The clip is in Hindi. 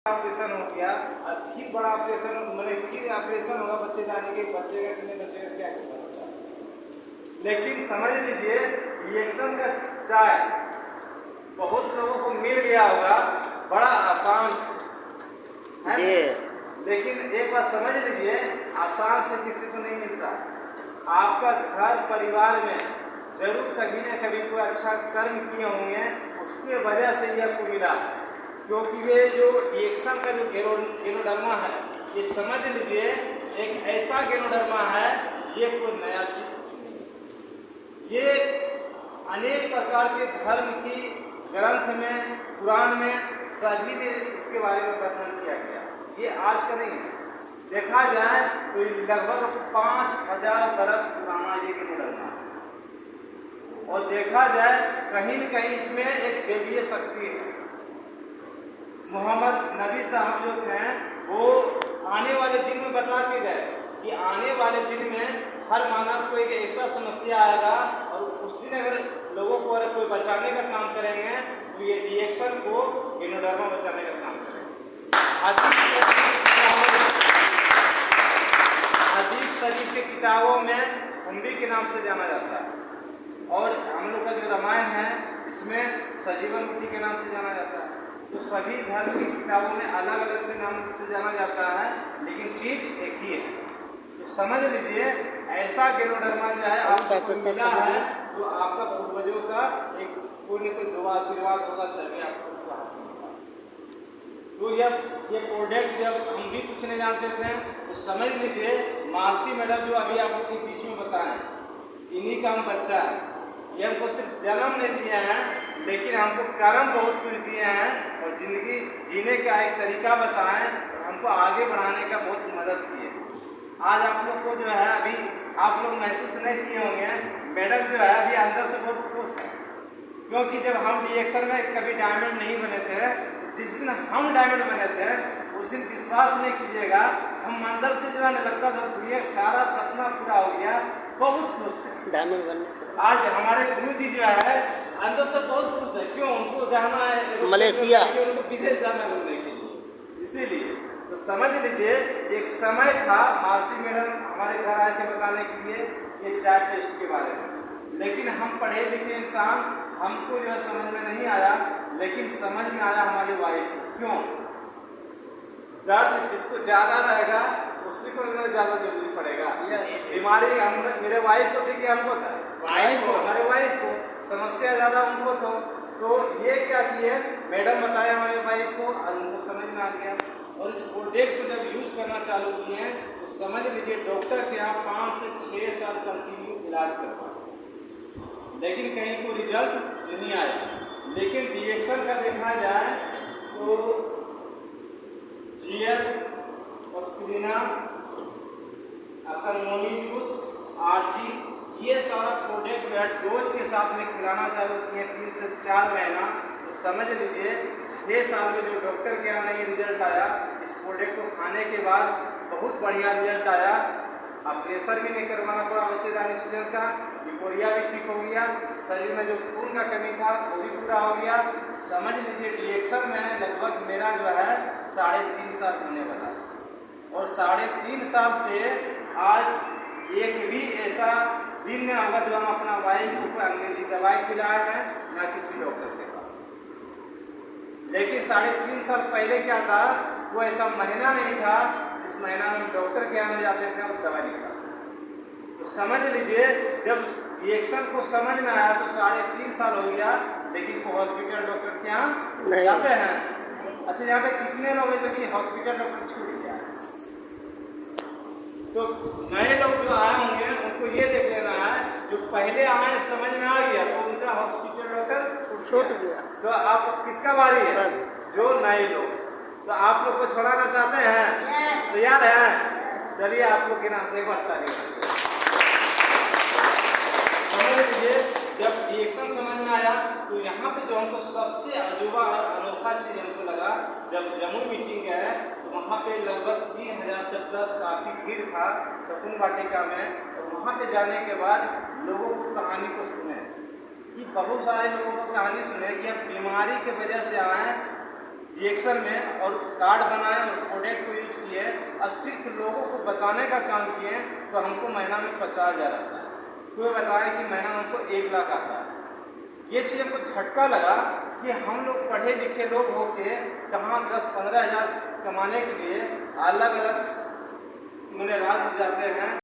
ऑपरेशन हो गया और फिर बड़ा ऑपरेशन मतलब फिर ऑपरेशन होगा बच्चे जाने के बच्चे का कितने बच्चे का क्या होता है। लेकिन समझ लीजिए रिएक्शन का चाय बहुत लोगों को मिल गया होगा बड़ा आसान है, लेकिन एक बात समझ लीजिए आसान से किसी को नहीं मिलता। आपका घर परिवार में जरूर कभी न कभी कोई अच्छा कर्म किए होंगे, उसके वजह से यह आपको मिला। क्योंकि ये जो रिएक्शन का जो गेनोडर्मा है ये समझ लीजिए एक ऐसा गेनोडर्मा है, ये कोई नया चीज। ये अनेक प्रकार के धर्म की ग्रंथ में पुराण में सभी में इसके बारे में वर्णन किया गया। ये आज का नहीं है, देखा जाए तो लगभग 5000 बरस पुराना ये गेनोडर्मा है। और देखा जाए कहीं न कहीं इसमें एक देवीय शक्ति है। मोहम्मद नबी साहब जो थे वो आने वाले दिन में बता के गए कि आने वाले दिन में हर मानव को एक ऐसा समस्या आएगा और उस दिन अगर लोगों को अगर कोई बचाने का काम करेंगे तो ये रिएक्शन को गेनोडर्मा बचाने का काम करेंगे। अजीब शरीफ के किताबों में कुंभी के नाम से जाना जाता है और हम लोग का जो रामायण है इसमें सजीवन मुखी के नाम से जाना जाता है। तो सभी धर्म की किताबों में अलग अलग से नाम से जाना जाता है, लेकिन चीज एक ही है। तो समझ लीजिए ऐसा गेनोडर्मा जो है आपको मिला है तो आपका पूर्वजों का एक कोई न कोई दुआ आशीर्वाद होगा तभी आपको हाथ मिलेगा। तो ये प्रोडक्ट जब हम भी कुछ नहीं जानते थे तो समझ लीजिए मालती मैडम जो अभी आप लोग के बीच में बताएं इन्हीं का हम बच्चा है। ये हमको सिर्फ जन्म नहीं दिया है लेकिन हमको कर्म बहुत कुछ दिए हैं और ज़िंदगी जीने का एक तरीका बताएं और हमको आगे बढ़ाने का बहुत मदद किए। आज आप लोग को जो है अभी आप लोग महसूस नहीं किए होंगे, मैडम जो है अभी अंदर से बहुत खुश है। क्योंकि जब हम रिएक्शन में कभी डायमंड नहीं बने थे, जिस दिन हम डायमंड बने थे उस दिन विश्वास नहीं कीजिएगा हम अंदर से जो है ना लगता था दुनिया सारा सपना पूरा हो गया, बहुत खुश थे डायमंड बनने। आज हमारे गुरु जी जो है अंदर से बहुत खुश है। क्यों? उनको जाना है मलेशिया, उनको विदेश जाना घूमने के लिए। इसीलिए तो समझ लीजिए एक समय था मालती मैडम हमारे घर आए थे बताने के लिए ये चाय टेस्ट के बारे में, लेकिन हम पढ़े लिखे इंसान हमको जो है समझ में नहीं आया, लेकिन समझ में आया हमारी वाइफ। क्यों? दर्द जिसको ज़्यादा रहेगा उसी को ज़्यादा जरूरी पड़ेगा। बीमारी हम मेरे वाइफ को थी कि हमको था, हमारे वाइफ को समस्या ज़्यादा उनको तो ये क्या किए मैडम बताया हमारे वाइफ को और उनको समझ में आ गया और इस प्रोडक्ट को जब यूज करना चालू किए तो समझ लीजिए डॉक्टर के यहाँ 5 से 6 साल कंटिन्यू इलाज करवाए, लेकिन कहीं को रिजल्ट नहीं आया। लेकिन रिएक्शन का देखा जाए तो जीएल एस्पिरिना आपका नोनी जूस आरजी ये सारा प्रोडक्ट जो है डोज के साथ में खिलाना चालू किए 3 से 4 महीना। तो समझ लीजिए 6 साल में जो डॉक्टर के यहाँ नहीं रिजल्ट आया, इस प्रोडक्ट को खाने के बाद बहुत बढ़िया रिजल्ट आया। ऑपरेशन भी नहीं करवाना पड़ा बच्चेदानी सीजन का, यूकोरिया भी ठीक हो गया, शरीर में जो खून का कमी था वो भी पूरा हो गया। समझ लीजिए रिएक्शन में लगभग मेरा जो है 3.5 साल होने वाला और 3.5 साल से आज एक भी ऐसा दिन में होगा जो हम अपना वाइफ को अंग्रेजी दवाई खिलाए हैं ना किसी डॉक्टर के पास। लेकिन 3.5 साल पहले क्या था, वो ऐसा महीना नहीं था जिस महीना में हम डॉक्टर के आने जाते थे और दवाई नहीं खाते। तो समझ लीजिए जब रिएक्शन को समझ में आया तो 3.5 साल हो गया, लेकिन वो हॉस्पिटल डॉक्टर के यहाँ जाते हैं। अच्छा यहाँ पे कितने लोग हैं जो कि हॉस्पिटल डॉक्टर छूट गया? तो नए लोग जो आए होंगे उनको ये देख लेना है, जो पहले आए समझ में आ गया तो उनका हॉस्पिटल डॉक्टर छूट गया। तो आप किसका बारी है? जो नए लोग। तो आप लोग को छोड़ाना चाहते हैं? तैयार हैं? चलिए आप लोग के नाम से एक बार तारीफ। समझ लीजिए जब रिएक्शन समझ में आया तो यहाँ पे जो हमको सबसे अजूबा और अनोखा चीज हमको लगा, जब जम्मू मीटिंग है तो वहाँ पे लगभग 3000 से प्लस काफ़ी भीड़ था शकुन वाटिका में। और वहाँ पे जाने के बाद लोगों को कहानी को सुने कि बहुत सारे लोगों को कहानी सुने कि अब बीमारी की वजह से आए रिएक्शन में और कार्ड बनाए और प्रोडक्ट को यूज़ किए और सिर्फ लोगों को बताने का काम किए, तो हमको महीना में 50,000 आता है। कोई बताया कि महीना में हमको 1 लाख आता है। ये चीज़ हमको झटका लगा कि हम लोग पढ़े लिखे लोग होके कहाँ 10-15 हज़ार कमाने के लिए अलग अलग राज्य जाते हैं।